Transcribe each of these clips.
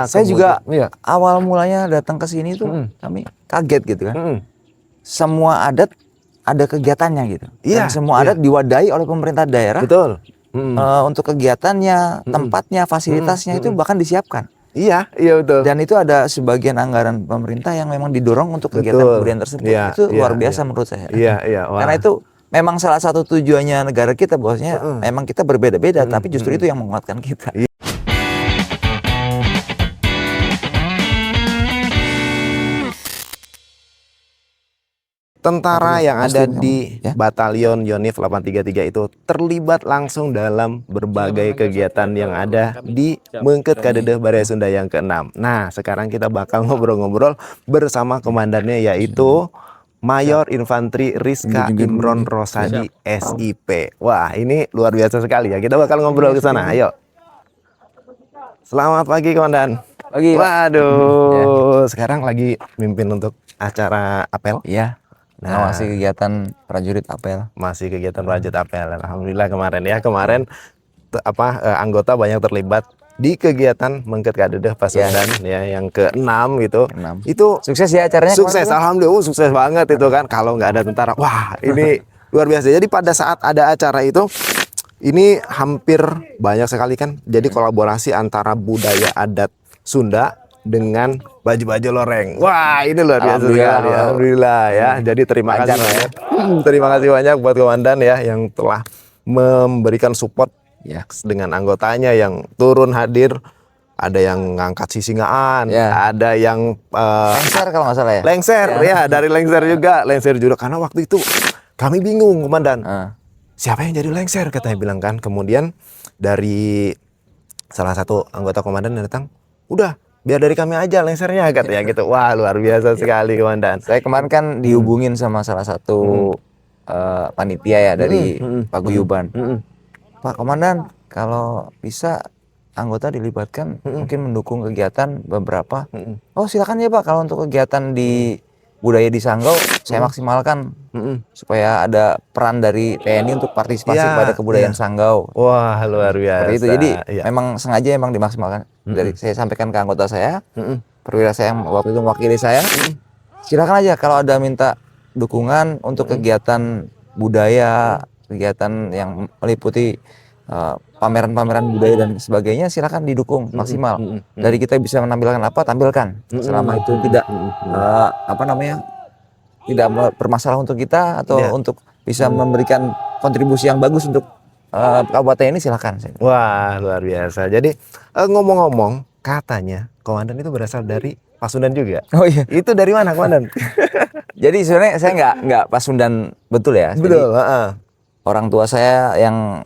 Saya juga Iya. awal mulanya datang ke sini tuh kami kaget gitu kan. Semua adat ada kegiatannya gitu. Iya, Dan semua adat diwadahi oleh pemerintah daerah. Betul. Untuk kegiatannya, tempatnya, fasilitasnya itu bahkan disiapkan. Iya betul. Dan itu ada sebagian anggaran pemerintah yang memang didorong untuk kegiatan Betul. kebudayaan tersebut. Iya, Itu luar iya, biasa iya. menurut saya. Iya. Wah. Karena itu memang salah satu tujuannya negara kita, bahwasanya memang kita berbeda-beda, tapi justru itu yang menguatkan kita. Tentara yang ada Pasti di ya. Batalion Yonif 833 itu terlibat langsung dalam berbagai kegiatan yang ada di Mengket Kadedeh Barea Sunda yang ke-6. Nah, sekarang kita bakal ngobrol-ngobrol bersama komandannya, yaitu Mayor Infantri Rizka Imron Rosadi SIP. Wah, ini luar biasa sekali ya. Kita bakal ngobrol ke sana. Ayo. Selamat pagi, Komandan. Pagi, Pak. Waduh, sekarang lagi mimpin untuk acara apel. Iya. Nah, Masih kegiatan prajurit apel. Masih kegiatan prajurit apel. Alhamdulillah kemarin anggota banyak terlibat di kegiatan Mengket Kadedeh Pasundan ya yang ke-6 gitu. Itu sukses ya acaranya? Sukses, alhamdulillah sukses banget itu kan. Kalau nggak ada tentara, wah ini luar biasa. Jadi pada saat ada acara itu, ini hampir banyak sekali kan. Jadi kolaborasi antara budaya adat Sunda dengan baju-baju loreng. Wah, ini luar biasa sekali. Alhamdulillah ya. Jadi terima kasih banyak. Terima kasih banyak buat komandan ya yang telah memberikan support ya dengan anggotanya yang turun hadir. Ada yang ngangkat sisingaan, ada yang lengser kalau nggak salah ya. Lengser ya, dari lengser juga karena waktu itu kami bingung, komandan. Siapa yang jadi lengser, katanya bilang kan. Kemudian dari salah satu anggota komandan yang datang, udah biar dari kami aja lengsernya, katanya gitu. Wah, luar biasa sekali, komandan. Saya kemarin kan dihubungin sama salah satu panitia ya dari paguyuban. Pak Komandan, kalau bisa anggota dilibatkan, mungkin mendukung kegiatan beberapa. Oh, silakan ya Pak, kalau untuk kegiatan di budaya di Sanggau saya maksimalkan supaya ada peran dari TNI untuk partisipasi pada kebudayaan Sanggau. Wah, luar biasa. Seperti itu. Jadi memang sengaja memang dimaksimalkan. Dari saya sampaikan ke anggota saya, perwira saya yang waktu itu mewakili saya, silakan aja kalau ada minta dukungan untuk kegiatan budaya, kegiatan yang meliputi pameran-pameran budaya dan sebagainya, silakan didukung maksimal. Dari kita bisa menampilkan apa, tampilkan. Selama itu tidak tidak bermasalah untuk kita atau untuk bisa memberikan kontribusi yang bagus untuk kabupaten ini, silakan. Wah, luar biasa. Jadi ngomong-ngomong, katanya komandan itu berasal dari Pasundan juga. Oh iya. Itu dari mana, komandan? Jadi sebenarnya saya nggak Pasundan betul ya. Betul. Orang tua saya yang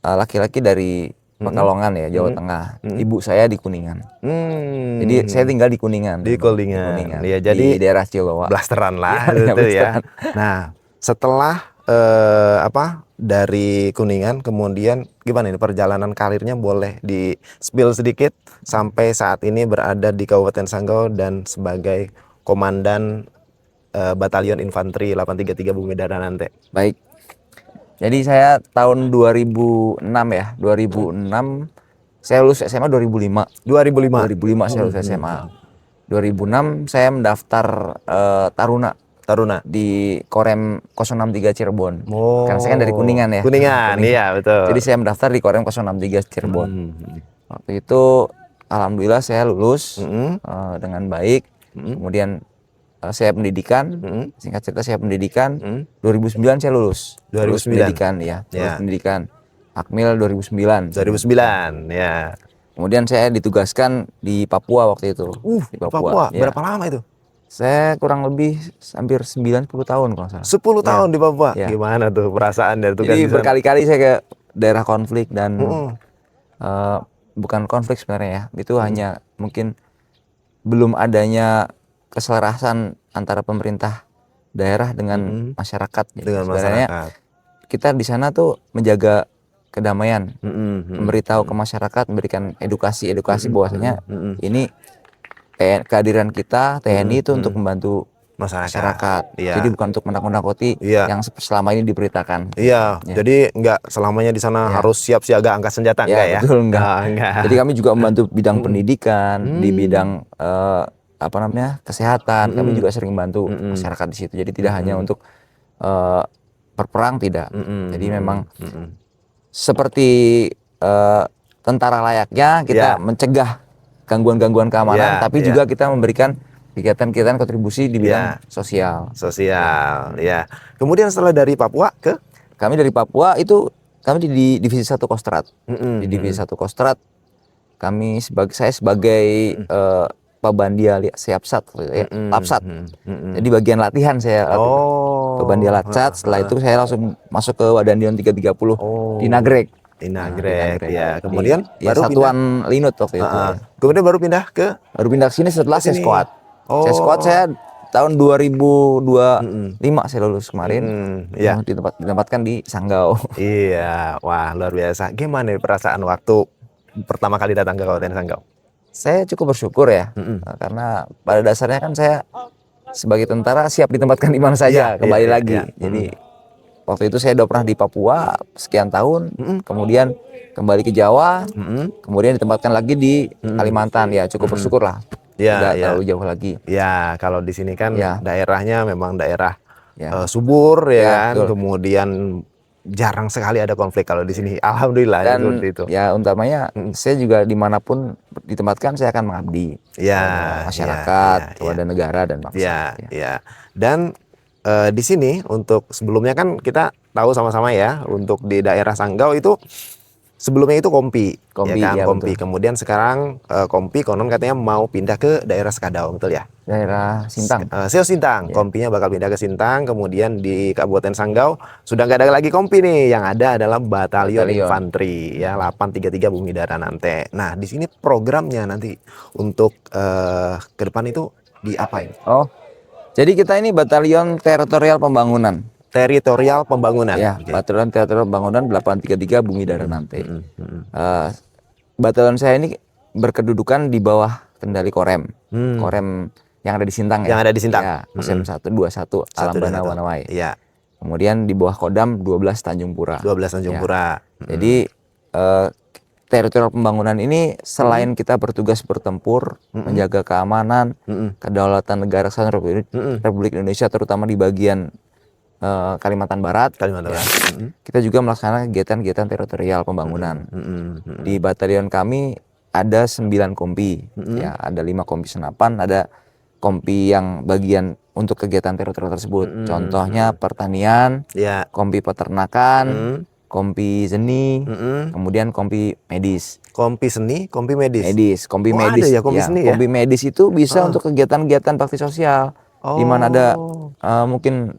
laki-laki dari Pekalongan ya, Jawa Tengah. Ibu saya di Kuningan. Jadi saya tinggal di Kuningan. Di Kuningan. Ya, jadi di daerah Cilowa. Blasteran lah itu ya. Nah, setelah dari Kuningan, kemudian gimana ini perjalanan karirnya, boleh di spill sedikit sampai saat ini berada di Kabupaten Sanggau dan sebagai komandan Batalion Infantri 833 Bumi Dara Nante. Baik. Jadi saya tahun 2006 ya, 2006 saya lulus SMA 2005 saya lulus SMA. 2006 saya mendaftar Taruna di Korem 063 Cirebon. Karena saya kan dari Kuningan ya. Kuningan, iya betul. Jadi saya mendaftar di Korem 063 Cirebon. Waktu itu alhamdulillah saya lulus dengan baik. Kemudian saya pendidikan, singkat cerita saya pendidikan, 2009 saya lulus. 2009 pendidikan ya. Pendidikan. Akmil 2009 ya. Kemudian saya ditugaskan di Papua waktu itu. Di Papua. Ya. Berapa lama itu? Saya kurang lebih hampir 9-10 tahun kalau salah. 10 tahun di Papua. Ya. Gimana tuh perasaan dari tugas? Jadi berkali-kali saya ke daerah konflik dan bukan konflik sebenarnya ya. Itu hanya mungkin belum adanya keselarasan antara pemerintah daerah dengan masyarakat. Dengan sebenarnya masyarakat. Kita di sana tuh menjaga kedamaian, memberitahu ke masyarakat, memberikan edukasi bahwasanya ini kehadiran kita TNI itu untuk membantu masyarakat. Iya. Jadi bukan untuk menakut-nakuti Iya. yang selama ini diberitakan. Iya, Ya. jadi nggak selamanya di sana Ya. harus siap siaga angkat senjata, Ya, enggak ya? betul, enggak. Oh, enggak. Jadi kami juga membantu bidang pendidikan, di bidang apa namanya, kesehatan. Kami juga sering bantu masyarakat di situ. Jadi tidak hanya untuk berperang, tidak. Jadi memang seperti tentara layaknya kita mencegah gangguan-gangguan keamanan, tapi juga kita memberikan kegiatan-kegiatan kontribusi di bidang sosial. Sosial, ya. Kemudian setelah dari Papua ke? Kami dari Papua itu kami di Divisi 1 Kostrad. Di Divisi 1 Kostrad saya sebagai Pabandia Siapsat, Lapsat. Jadi bagian latihan saya. Pabandia Lapsat. Setelah itu saya langsung masuk ke Wadandion 330 di Nagrek. Di Nagrek, ya. Kemudian baru Satuan Linut waktu itu. Kemudian baru pindah ke sini setelah Sesquad. Sesquad saya tahun 2025 saya lulus kemarin. Ditempatkan di Sanggau. Iya, wah luar biasa. Gimana nih perasaan waktu pertama kali datang ke Kabupaten Sanggau? Saya cukup bersyukur ya, karena pada dasarnya kan saya sebagai tentara siap ditempatkan di mana saja, kembali lagi. Jadi waktu itu saya udah pernah di Papua sekian tahun, kemudian kembali ke Jawa, kemudian ditempatkan lagi di Kalimantan. Ya cukup bersyukur lah. Tidak terlalu jauh lagi. Ya, kalau di sini kan daerahnya memang daerah Ya. subur ya kan, betul. kemudian jarang sekali ada konflik kalau di sini. Alhamdulillah. Dan seperti itu. ya utamanya saya juga dimanapun ditempatkan saya akan mengabdi kepada masyarakat, kepada negara dan bangsa. Ya. Dan di sini untuk sebelumnya kan kita tahu sama-sama ya, untuk di daerah Sanggau itu sebelumnya itu Kompi, ya kan? Kompi. Kemudian sekarang Kompi konon katanya mau pindah ke daerah Sekadau, betul ya? Daerah Sintang. Sio Sintang. Kompinya bakal pindah ke Sintang. Kemudian di Kabupaten Sanggau sudah nggak ada lagi Kompi nih, yang ada adalah Batalion Infanteri ya 833 Bumi Dara Nante. Nah, di sini programnya nanti untuk ke depan itu diapain? Jadi kita ini Batalion Teritorial Pembangunan. Teritorial Pembangunan. Ya, Batalion Teritorial Pembangunan 833 Bumi Dara Nante. Batalion saya ini berkedudukan di bawah kendali Korem. Korem yang ada di Sintang ya. Yang ada di Sintang. Ya, Kusem 121 Alambana Wanawai. Iya. Kemudian di bawah Kodam 12 Tanjung Pura. 12 Tanjung Pura. Jadi teritorial pembangunan ini selain kita bertugas bertempur, menjaga keamanan, kedaulatan negara kesatuan Republik Indonesia, terutama di bagian Kalimantan Barat, kita juga melaksanakan kegiatan-kegiatan teritorial pembangunan. Di batalion kami ada 9 kompi, ya, ada 5 kompi senapan, ada kompi yang bagian untuk kegiatan teritorial tersebut. Contohnya pertanian, kompi peternakan, kompi seni, kemudian kompi medis. Kompi seni, kompi medis. Kompi Ada medis. ya kompi seni ya? Kompi medis itu bisa untuk kegiatan-kegiatan bakti sosial. Di mana ada mungkin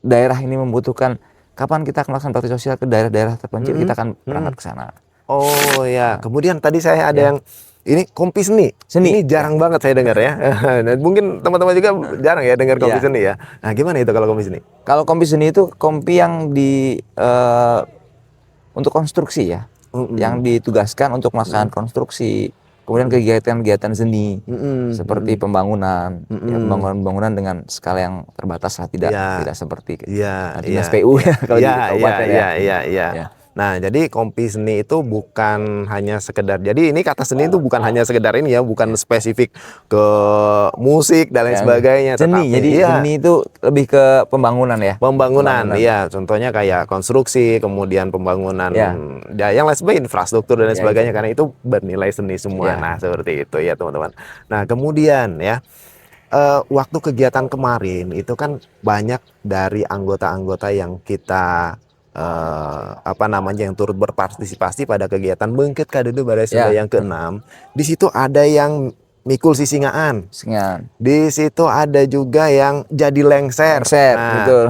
daerah ini membutuhkan, kapan kita akan melakukan bakti sosial ke daerah-daerah terpencil, kita akan berangkat ke sana. Oh ya, kemudian tadi saya ada yang ini kompi seni. Ini jarang banget saya dengar ya. Dan mungkin teman-teman juga jarang ya dengar kompi seni ya. Nah, gimana itu kalau kompi seni? Kalau kompi seni itu kompi yang untuk konstruksi ya, yang ditugaskan untuk melaksanakan konstruksi, kemudian kegiatan-kegiatan seni seperti pembangunan, ya, pembangunan dengan skala yang terbatas lah, tidak seperti dinas PU ya kalau di kabupaten ya. Nah, jadi kompi seni itu bukan hanya sekedar, jadi ini kata seni itu bukan hanya sekedar ini ya, bukan spesifik ke musik dan lain sebagainya. Seni, jadi seni itu lebih ke pembangunan ya. Pembangunan, iya. Contohnya kayak konstruksi, kemudian pembangunan, ya yang lain sebagainya, infrastruktur dan lain sebagainya, karena itu bernilai seni semua. Nah, seperti itu ya teman-teman. Nah, kemudian ya, waktu kegiatan kemarin itu kan banyak dari anggota-anggota yang kita yang turut berpartisipasi pada kegiatan Bengket Kadede Balai Sunda yang ke-6. Di situ ada yang mikul sisingaan. Di situ ada juga yang jadi lengser. Nah, betul.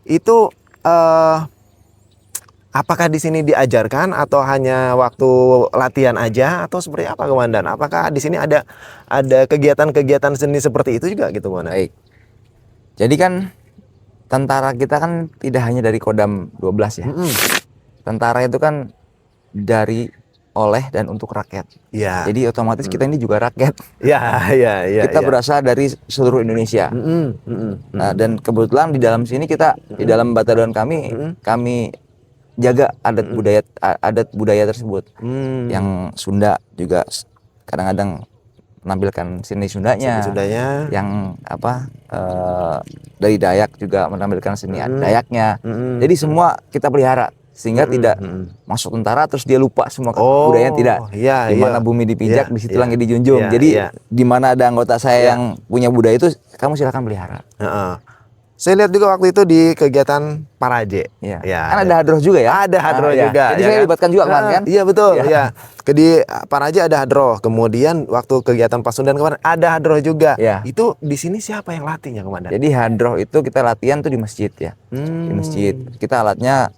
Itu apakah di sini diajarkan atau hanya waktu latihan aja atau seperti apa, Komandan? Apakah di sini ada kegiatan-kegiatan seni seperti itu juga gitu, Komandan? Baik. Jadi kan tentara kita kan tidak hanya dari Kodam 12 ya. Tentara itu kan dari oleh dan untuk rakyat. Iya. Jadi otomatis kita ini juga rakyat. Iya, iya, iya. Kita iya. berasal dari seluruh Indonesia. Nah, dan kebetulan di dalam sini kita di dalam batalion kami jaga adat budaya tersebut. Yang Sunda juga kadang-kadang menampilkan seni Sundanya. Yang dari Dayak juga menampilkan seni Dayaknya. Jadi semua kita pelihara sehingga tidak masuk tentara terus dia lupa semua budayanya, tidak. Iya, Di mana bumi dipijak, di situ langit dijunjung. Jadi di mana ada anggota saya yang punya budaya itu, kamu silakan pelihara. Saya lihat juga waktu itu di kegiatan Paraje. Ya. Kan ada hadroh juga ya? Ada hadroh juga. Jadi saya libatkan juga kan? Iya betul. Ya. Di Paraje ada hadroh. Kemudian waktu kegiatan Pasundan kemarin ada hadroh juga. Ya. Itu di sini siapa yang latihnya, Komandan? Jadi hadroh itu kita latihan tuh di masjid ya. Di masjid. Kita alatnya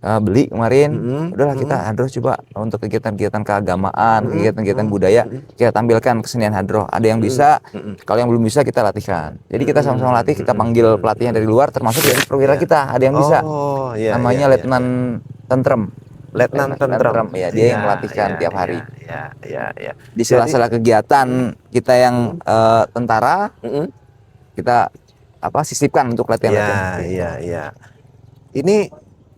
beli kemarin, udahlah kita hadroh coba untuk kegiatan-kegiatan keagamaan, kegiatan-kegiatan budaya, kita tampilkan kesenian hadroh. Ada yang bisa, kalau yang belum bisa kita latihkan. Jadi kita sama-sama latih, kita panggil pelatihnya dari luar, termasuk dari perwira kita. Ada yang bisa, namanya Letnan Tentrem. Letnan Tentrem. Ya, dia yang melatihkan tiap hari. Iya. Di sela-sela kegiatan kita yang tentara, kita sisipkan untuk latihan-latihan. Iya. Ini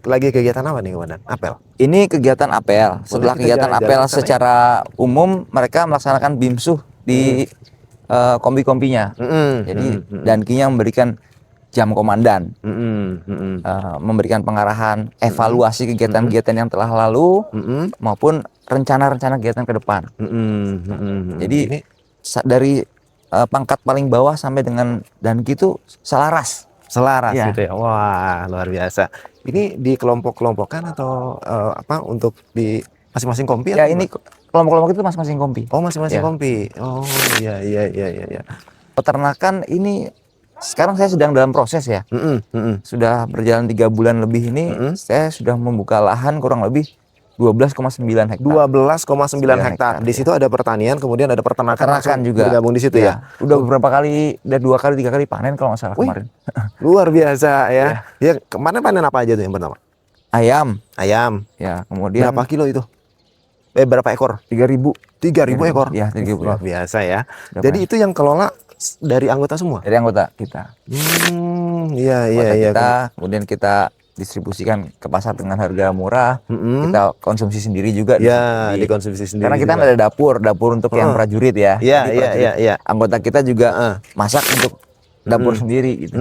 lagi kegiatan apa nih, Komandan? Apel? Ini kegiatan apel. Setelah kegiatan apel secara umum, mereka melaksanakan bimsuh di kompi-kompinya. Jadi Dankinya memberikan jam komandan, memberikan pengarahan, evaluasi kegiatan-kegiatan yang telah lalu, maupun rencana-rencana kegiatan ke depan. Jadi dari pangkat paling bawah sampai dengan Danki itu selaras gitu ya. Wah, luar biasa. Ini di kelompok-kelompokan atau untuk di masing-masing kompi? Ya, ini kelompok-kelompok itu masing-masing kompi. Oh, masing-masing kompi. Oh, iya. Peternakan ini sekarang saya sedang dalam proses ya. Sudah berjalan 3 bulan lebih ini, saya sudah membuka lahan kurang lebih 12,9 hektar. 12,9 hektar. Di situ ada pertanian, kemudian ada peternakan juga bergabung di situ ya. Udah beberapa kali, udah 2 kali 3 kali panen kalau nggak salah kemarin. Luar biasa ya. Ya, kemarin panen apa aja tuh yang pertama? Ayam. Ya, kemudian berapa kilo itu? Berapa ekor? 3.000 ekor. Ya, 3.000. Luar biasa ya. Jadi itu yang kelola dari anggota semua? Dari anggota kita. Iya. Kemudian kita distribusikan ke pasar dengan harga murah. Kita konsumsi sendiri juga. Dikonsumsi sendiri. Karena kita ada dapur untuk yang prajurit ya. Iya. Anggota kita juga masak untuk dapur sendiri gitu.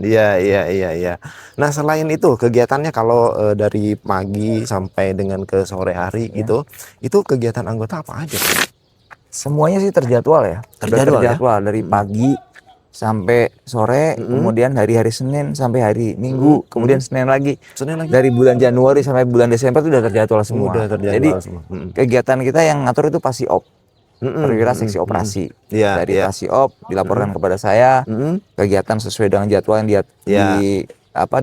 Iya. Nah, selain itu kegiatannya kalau dari pagi sampai dengan ke sore hari gitu, itu kegiatan anggota apa aja? Semuanya sih terjadwal ya. Terjadwal dari pagi sampai sore, kemudian hari-hari Senin sampai hari Minggu, kemudian Senin lagi. Dari bulan Januari sampai bulan Desember itu udah terjadwal semua. Jadi kegiatan kita yang ngatur itu pasti perwira seksi operasi. Dari pasti dilaporkan kepada saya, kegiatan sesuai dengan jadwal yang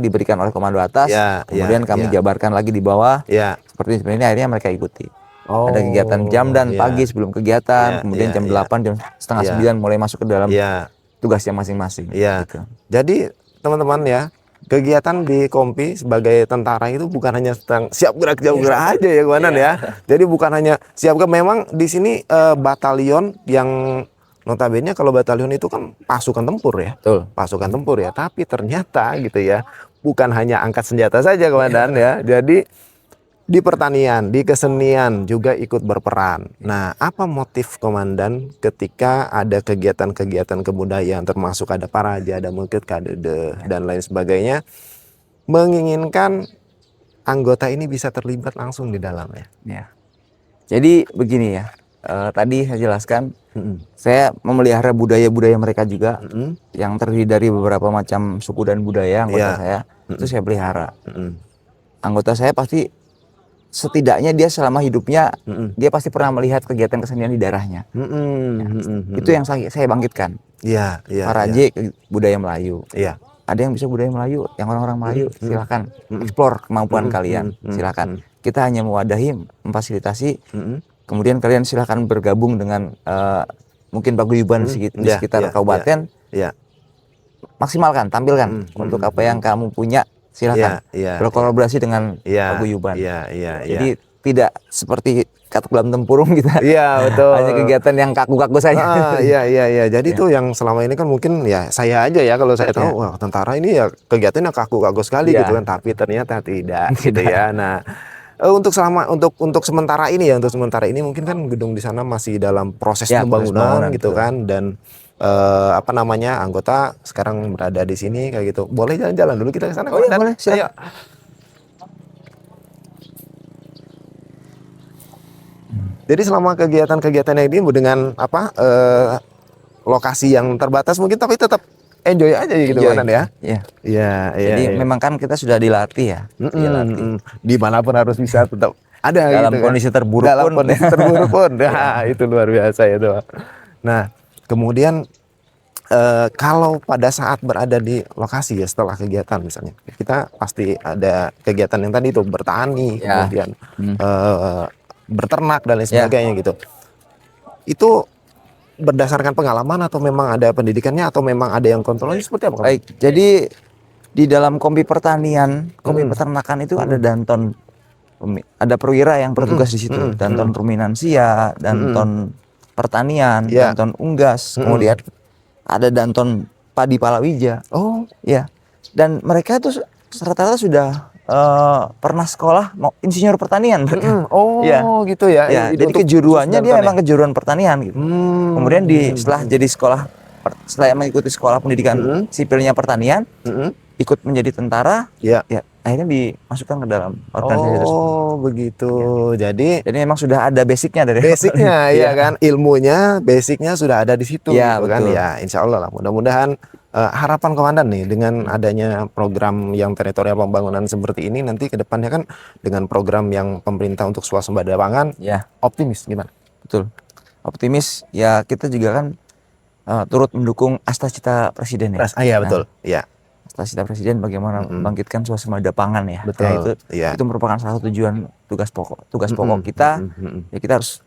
diberikan oleh komando atas, kemudian kami jabarkan lagi di bawah. Seperti ini akhirnya mereka ikuti. Ada kegiatan jam dan pagi sebelum kegiatan, kemudian jam 8, jam setengah 9 mulai masuk ke dalam tugasnya masing-masing. Gitu. Jadi teman-teman ya, kegiatan di Kompi sebagai tentara itu bukan hanya tentang siap gerak aja ya, Komandan ya. Jadi bukan hanya siap gerak. Memang di sini batalion yang notabene kalau batalion itu kan pasukan tempur ya. Betul. Pasukan tempur ya. Tapi ternyata gitu ya, bukan hanya angkat senjata saja, Komandan ya. Jadi di pertanian, di kesenian juga ikut berperan. Nah, apa motif Komandan ketika ada kegiatan-kegiatan kebudayaan, termasuk ada Paraje, ada Mukid, Kadede, dan lain sebagainya, menginginkan anggota ini bisa terlibat langsung di dalamnya? Ya. Jadi begini ya, tadi saya jelaskan, saya memelihara budaya-budaya mereka juga, yang terdiri dari beberapa macam suku dan budaya anggota saya, itu saya pelihara. Anggota saya pasti setidaknya dia selama hidupnya dia pasti pernah melihat kegiatan kesenian di daerahnya. Itu yang saya bangkitkan. Paraje budaya Melayu. Ada yang bisa budaya Melayu, yang orang-orang Melayu, silakan explore kemampuan kalian, silakan. Kita hanya mewadahi, memfasilitasi, kemudian kalian silakan bergabung dengan mungkin paguyuban di sekitar kabupaten. Maksimalkan, tampilkan untuk apa yang kamu punya. Silakan berkolaborasi dengan paguyuban. Jadi tidak seperti katuk dalam tempurung kita. Iya, betul. Hanya kegiatan yang kaku-kaku saja. Iya. Jadi tuh yang selama ini kan mungkin ya saya aja ya kalau saya tahu wah tentara ini ya kegiatannya kaku-kaku sekali gitu kan, tapi ternyata tidak gitu ya. Nah, untuk sementara ini mungkin kan gedung di sana masih dalam proses pembangunan gitu betul. Kan dan anggota sekarang berada di sini kayak gitu. Boleh jalan-jalan dulu kita ke sana? Oh iya, boleh. Siap. Jadi selama kegiatan-kegiatannya ini dengan lokasi yang terbatas mungkin tapi tetap enjoy aja gitu kan ya. Iya. Jadi memang kan kita sudah dilatih ya. Dimanapun harus bisa tetap ada dalam gitu kondisi kan. terburuk dalam pun. Kondisi terburuk pun. Nah, itu luar biasa itu. Nah, kemudian kalau pada saat berada di lokasi ya setelah kegiatan misalnya kita pasti ada kegiatan yang tadi itu bertani kemudian berternak dan lain sebagainya gitu. Itu berdasarkan pengalaman atau memang ada pendidikannya atau memang ada yang kontrolnya seperti apa? Baik, jadi di dalam kompi pertanian, kompi peternakan itu ada danton, ada perwira yang bertugas di situ, danton ruminansia, danton pertanian, danton unggas, kemudian ada danton padi palawija. Oh, ya. Dan mereka itu rata-rata sudah pernah sekolah insinyur pertanian. Oh, gitu ya. Jadi kejuruannya dia memang kejuruan pertanian gitu. Kemudian setelah mengikuti sekolah pendidikan sipilnya pertanian, ikut menjadi tentara, ya akhirnya dimasukkan ke dalam organisasi tersebut. Oh, begitu. Jadi memang sudah ada basicnya dari basicnya ya kan, ilmunya basicnya sudah ada di situ ya, gitu kan. Ya, insya Allah lah. Mudah-mudahan harapan komandan nih dengan adanya program yang teritorial pembangunan seperti ini nanti ke depannya kan dengan program yang pemerintah untuk swasembada pangan, optimis gimana? Betul. Optimis ya, kita juga kan turut mendukung Astacita Presiden ya. Iya, betul. Iya. Astacita Presiden bagaimana membangkitkan swasembada pangan ya. Betul. Itu merupakan salah satu tujuan tugas pokok kita. Ya kita harus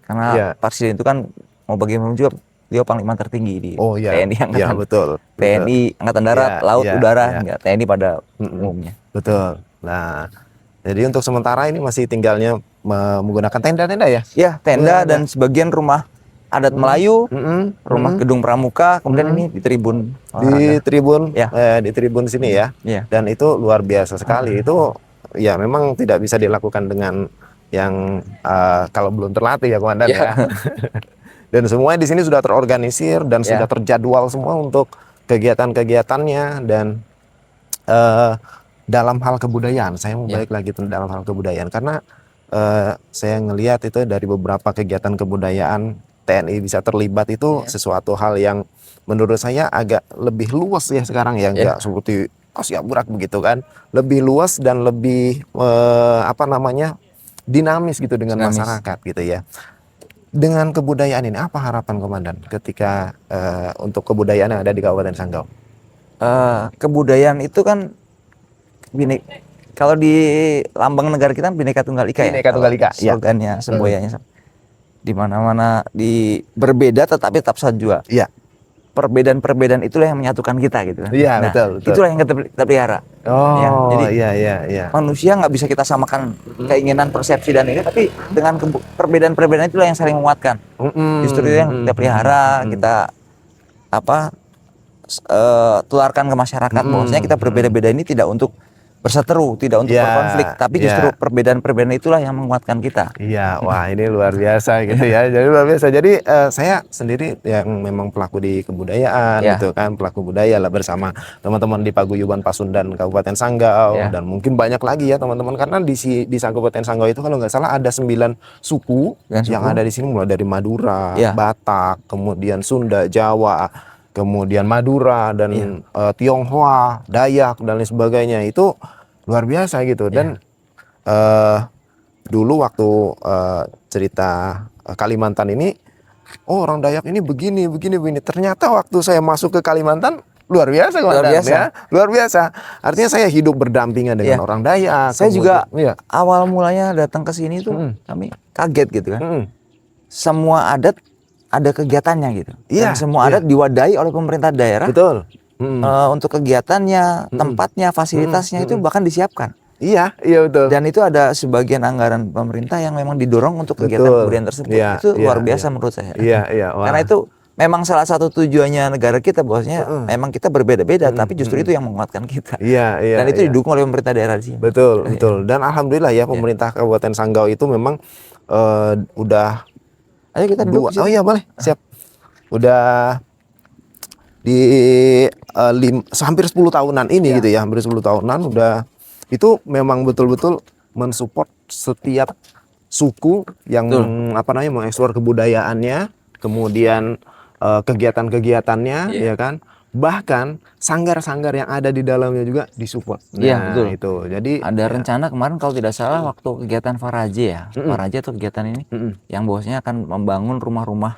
karena Presiden itu kan mau bagaimana juga dia panglima tertinggi di TNI Angkatan TNI Angkatan Darat, Laut, Udara, hingga TNI pada umumnya. Betul. Nah, jadi untuk sementara ini masih tinggalnya menggunakan tenda-tenda ya? Ya, tenda dan sebagian rumah adat Melayu, rumah gedung pramuka, kemudian ini di tribun. Di tribun sini ya. Dan itu luar biasa sekali. Itu ya memang tidak bisa dilakukan dengan yang kalau belum terlatih ya komandan ya. Dan semuanya di sini sudah terorganisir dan sudah terjadwal semua untuk kegiatan-kegiatannya dan dalam hal kebudayaan. Saya mau balik lagi dalam hal kebudayaan karena saya ngelihat itu dari beberapa kegiatan kebudayaan TNI bisa terlibat itu sesuatu hal yang menurut saya agak lebih luas ya sekarang ya, nggak seperti siap-burak begitu kan, lebih luas dan lebih dinamis gitu dengan masyarakat gitu ya. Dengan kebudayaan ini, apa harapan komandan ketika untuk kebudayaan yang ada di Kabupaten Sanggau? Kebudayaan itu kan kalau di lambang negara kita Bhinneka Tunggal Ika. Bhinneka Tunggal Ika. Slogannya, semboyannya di mana-mana berbeda tetapi tetap satu. Iya. Perbedaan-perbedaan itulah yang menyatukan kita gitu kan. Iya, betul. Itulah yang kita pelihara. Oh, jadi iya. Manusia nggak bisa kita samakan keinginan, persepsi dan ini, tapi dengan perbedaan-perbedaan itulah yang saling menguatkan. Justru itu yang kita pelihara, kita tularkan ke masyarakat bahwasanya kita berbeda-beda ini tidak untuk berseteru, tidak untuk berkonflik, tapi justru perbedaan-perbedaan itulah yang menguatkan kita. Iya, wah ini luar biasa gitu ya. Jadi luar biasa. Jadi saya sendiri yang memang pelaku di kebudayaan gitu kan, pelaku budaya lah bersama teman-teman di Paguyuban Pasundan Kabupaten Sanggau dan mungkin banyak lagi ya teman-teman karena di Kabupaten Sanggau itu kalau nggak salah ada 9 suku yang ada di sini mulai dari Madura, Batak, kemudian Sunda, Jawa, kemudian Madura dan Tionghoa, Dayak dan lain sebagainya. Itu luar biasa gitu. Dan dulu waktu cerita Kalimantan ini, orang Dayak ini begini. Ternyata waktu saya masuk ke Kalimantan luar biasa komandan, luar biasa. Artinya saya hidup berdampingan dengan orang Dayak. Saya juga awal mulanya datang ke sini tuh kami kaget gitu kan. Semua adat ada kegiatannya gitu. Dan semua adat diwadahi oleh pemerintah daerah. Betul. Untuk kegiatannya, tempatnya, fasilitasnya itu bahkan disiapkan. Iya betul. Dan itu ada sebagian anggaran pemerintah yang memang didorong untuk kegiatan Betul. kebudayaan tersebut. Iya, Itu luar iya, biasa menurut saya. Iya. Wah. Karena itu memang salah satu tujuannya negara kita, bahwasanya memang kita berbeda-beda, tapi justru itu yang menguatkan kita. Iya. Dan itu didukung oleh pemerintah daerah di sini. Betul. Dan alhamdulillah ya pemerintah Kabupaten Sanggau itu memang udah Ayo kita duduk di situ. Oh iya boleh, siap. Udah di hampir 10 tahunan ini gitu ya, hampir 10 tahunan udah itu memang betul-betul mensupport setiap suku yang mengeksplor kebudayaannya, kemudian kegiatan-kegiatannya, ya kan. Bahkan sanggar-sanggar yang ada di dalamnya juga disupport. Iya, betul. Itu. Jadi ada rencana kemarin kalau tidak salah waktu kegiatan Faraje ya. Faraje atau kegiatan ini yang bahwasanya akan membangun rumah-rumah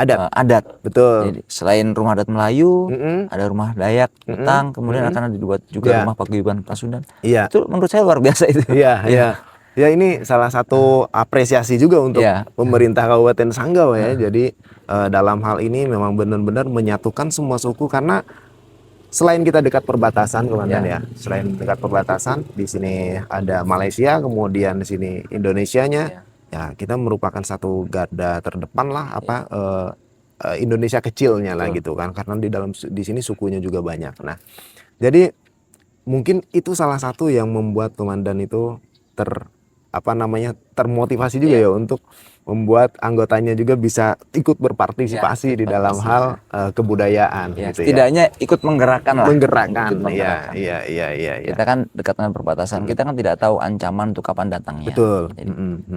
adat. Betul. Jadi selain rumah adat Melayu, ada rumah Dayak, Betang, kemudian akan dibuat juga rumah paguyuban Pasundan. Iya. Itu menurut saya luar biasa itu. Iya. Ya ini salah satu apresiasi juga untuk pemerintah Kabupaten Sanggau ya. Jadi dalam hal ini memang benar-benar menyatukan semua suku karena selain kita dekat perbatasan Komandan ya. Selain dekat perbatasan, di sini ada Malaysia, kemudian di sini Indonesianya. Ya, kita merupakan satu garda terdepan lah Indonesia kecilnya lah gitu kan. Karena di sini sukunya juga banyak. Nah, jadi mungkin itu salah satu yang membuat Komandan itu termotivasi juga ya untuk membuat anggotanya juga bisa ikut berpartisipasi di dalam hal kebudayaan gitu setidaknya ikut menggerakkan lah. Iya. Kita kan dekat dengan perbatasan, kita kan tidak tahu ancaman untuk kapan datangnya. Betul. Jadi,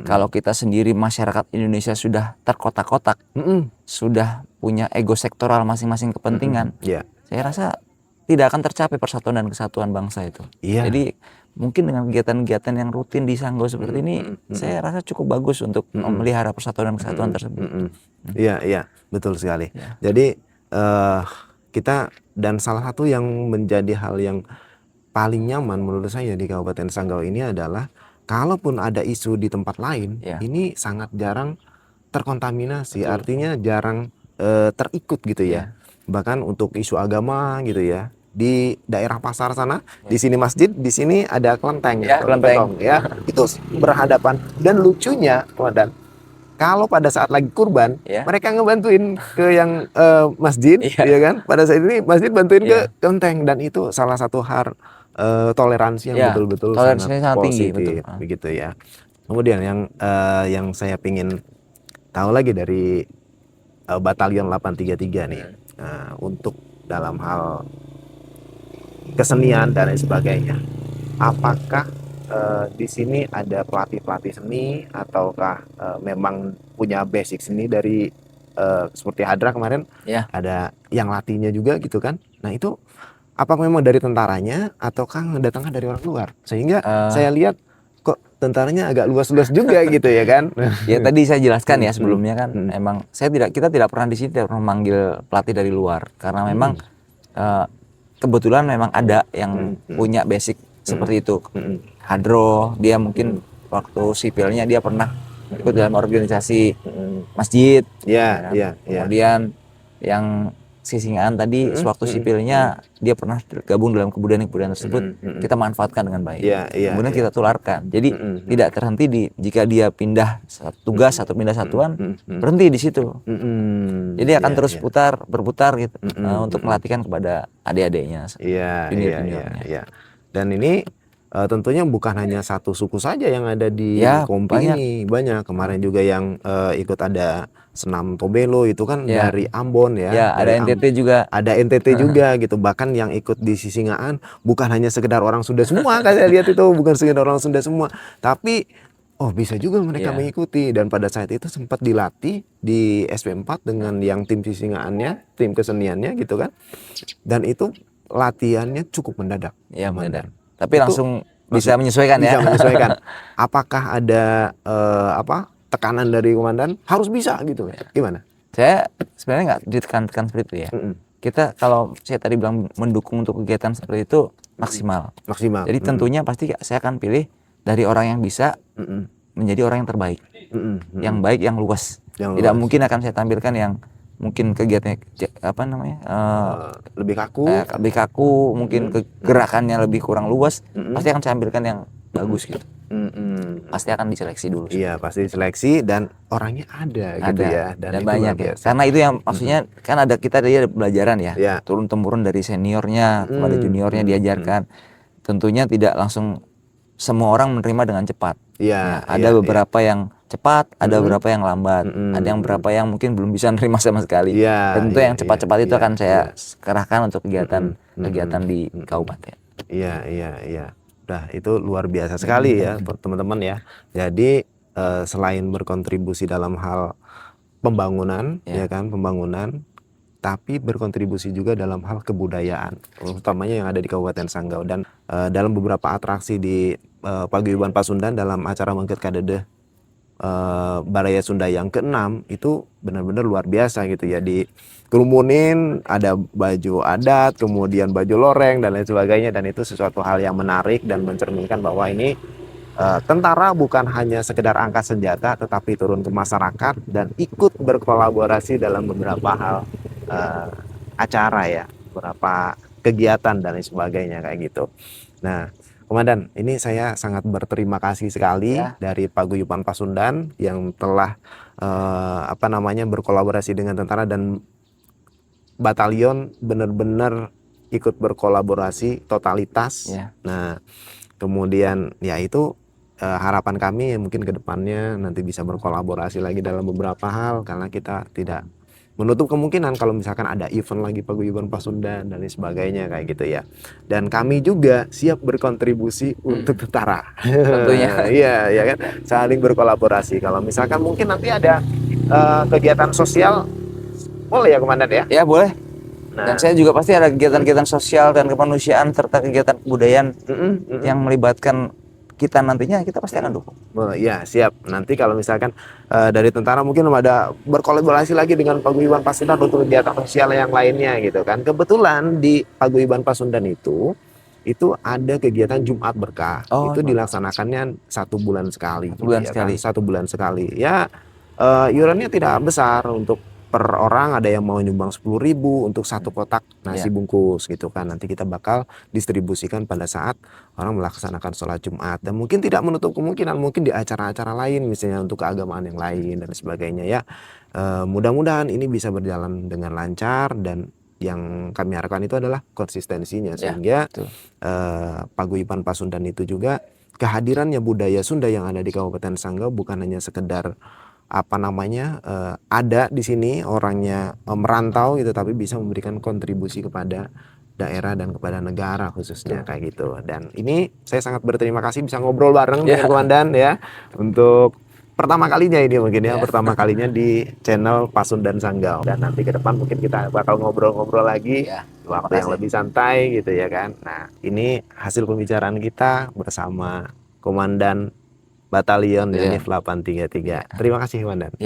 kalau kita sendiri masyarakat Indonesia sudah terkotak-kotak, sudah punya ego sektoral masing-masing kepentingan, saya rasa tidak akan tercapai persatuan dan kesatuan bangsa itu. Jadi mungkin dengan kegiatan-kegiatan yang rutin di Sanggau seperti ini, saya rasa cukup bagus untuk memelihara persatuan dan kesatuan tersebut. Iya, betul sekali. Jadi kita dan salah satu yang menjadi hal yang paling nyaman menurut saya di Kabupaten Sanggau ini adalah kalaupun ada isu di tempat lain, ini sangat jarang terkontaminasi, artinya jarang terikut gitu ya. Bahkan untuk isu agama gitu ya. Di daerah pasar sana, di sini masjid, di sini ada kelenteng, kelenteng ya, itu berhadapan. Dan lucunya, Komandan, kalau pada saat lagi kurban, mereka ngebantuin ke yang masjid, ya kan? Pada saat ini masjid bantuin ke kelenteng, dan itu salah satu hal toleransi yang betul-betul sangat tinggi, positif, begitu ya. Kemudian yang saya pingin tahu lagi dari Batalion 833 nih, untuk dalam hal kesenian dan lain sebagainya. Apakah di sini ada pelatih-pelatih seni ataukah memang punya basic seni dari seperti Hadra kemarin ada yang latihnya juga gitu kan? Nah itu apa memang dari tentaranya ataukah datangnya dari orang luar? Sehingga saya lihat kok tentaranya agak luas-luas juga gitu ya kan? Ya tadi saya jelaskan ya sebelumnya kan, emang kita tidak pernah di sini memanggil pelatih dari luar karena memang kebetulan memang ada yang punya basic seperti itu. Hadro, dia mungkin waktu sipilnya dia pernah ikut dalam organisasi masjid. Kemudian yang Sisingaan tadi sewaktu sipilnya dia pernah gabung dalam kebudayaan tersebut. Kita manfaatkan dengan baik. Kemudian kita tularkan. Jadi tidak terhenti jika dia pindah tugas atau pindah satuan, berhenti di situ. Jadi akan terus berputar gitu untuk melatihkan kepada adik-adiknya. Iya. Dan ini tentunya bukan hanya satu suku saja yang ada di Kompi ini, banyak. Kemarin juga yang ikut ada senam Tobelo itu kan dari Ambon ya. Ada NTT juga. Ada NTT juga gitu. Bahkan yang ikut di Sisingaan bukan hanya sekedar orang Sunda semua, kan saya lihat itu bukan sekedar orang Sunda semua, tapi bisa juga mereka mengikuti. Dan pada saat itu sempat dilatih di SP4 dengan yang tim Sisingaannya, tim keseniannya gitu kan. Dan itu latihannya cukup mendadak. Iya, mendadak. Tapi langsung bisa menyesuaikan ya. Bisa menyesuaikan. Apakah ada tekanan dari komandan harus bisa gitu? Gimana? Saya sebenarnya nggak ditekan-tekan seperti itu ya. Kita kalau saya tadi bilang mendukung untuk kegiatan seperti itu maksimal. Jadi tentunya pasti saya akan pilih dari orang yang bisa menjadi orang yang terbaik, yang baik, yang luas. Tidak mungkin akan saya tampilkan yang mungkin kegiatannya lebih kaku, mungkin gerakannya lebih kurang luas. Pasti akan saya ambilkan yang bagus gitu. Pasti akan diseleksi dulu. Iya, pasti diseleksi dan orangnya ada gitu ya. Dan itu banyak luar ya. biasa. Karena itu yang maksudnya kan ada kita ada pelajaran ya. Iya. Turun temurun dari seniornya kepada juniornya diajarkan. Tentunya tidak langsung semua orang menerima dengan cepat. Iya, Ada beberapa yang cepat, ada beberapa yang lambat, ada yang beberapa yang mungkin belum bisa nerima sama sekali. Iya, Dan tentu yang cepat-cepat itu akan saya kerahkan untuk kegiatan di kabupaten. Iya. Udah, itu luar biasa sekali ya teman-teman ya. Jadi selain berkontribusi dalam hal pembangunan, ya kan, pembangunan, tapi berkontribusi juga dalam hal kebudayaan, utamanya yang ada di Kabupaten Sanggau. Dan dalam beberapa atraksi di Paguyuban Pasundan dalam acara Mengket Kadedeh Baraya Sunda yang ke-6 itu benar-benar luar biasa gitu ya. Dikerumunin, ada baju adat, kemudian baju loreng dan lain sebagainya, dan itu sesuatu hal yang menarik dan mencerminkan bahwa ini tentara bukan hanya sekedar angkat senjata tetapi turun ke masyarakat dan ikut berkolaborasi dalam beberapa hal acara ya, beberapa kegiatan dan lain sebagainya kayak gitu. Nah, Komandan, ini saya sangat berterima kasih sekali dari Paguyuban Pasundan yang telah berkolaborasi dengan tentara dan batalion benar-benar ikut berkolaborasi totalitas. Nah, kemudian ya itu harapan kami ya mungkin ke depannya nanti bisa berkolaborasi lagi dalam beberapa hal, karena kita tidak menutup kemungkinan kalau misalkan ada event lagi Paguyuban Pasundan dan lain sebagainya kayak gitu ya. Dan kami juga siap berkontribusi untuk tentara. Tentunya. Iya, ya kan, saling berkolaborasi. Kalau misalkan mungkin nanti ada kegiatan sosial, boleh ya Komandan ya? Ya boleh. Dan saya juga pasti ada kegiatan-kegiatan sosial dan kemanusiaan serta kegiatan kebudayaan yang melibatkan kita nantinya, kita pasti akan dukung. Ya siap. Nanti kalau misalkan dari tentara mungkin ada berkolaborasi lagi dengan Paguyuban Pasundan untuk kegiatan sosial yang lainnya gitu kan. Kebetulan di Paguyuban Pasundan itu ada kegiatan Jumat Berkah. Itu dilaksanakannya 1 bulan sekali. 1 bulan sekali. Ya iurannya tidak besar, untuk per orang ada yang mau nyumbang 10.000 untuk 1 kotak nasi bungkus gitu kan. Nanti kita bakal distribusikan pada saat orang melaksanakan sholat Jumat, dan mungkin tidak menutup kemungkinan mungkin di acara-acara lain misalnya untuk keagamaan yang lain dan sebagainya ya. Mudah-mudahan ini bisa berjalan dengan lancar, dan yang kami harapkan itu adalah konsistensinya sehingga Paguyuban Pasundan itu juga kehadirannya budaya Sunda yang ada di Kabupaten Sanggau bukan hanya sekedar ada di sini orangnya merantau gitu, tapi bisa memberikan kontribusi kepada daerah dan kepada negara khususnya kayak gitu. Dan ini saya sangat berterima kasih bisa ngobrol bareng dengan Komandan ya, untuk pertama kalinya ini mungkin ya, pertama kalinya di channel Pasundan Sanggau. Dan nanti ke depan mungkin kita bakal ngobrol-ngobrol lagi waktu yang lebih santai gitu ya kan. Nah, ini hasil pembicaraan kita bersama Komandan Batalion Yonif 833. Terima kasih Komandan.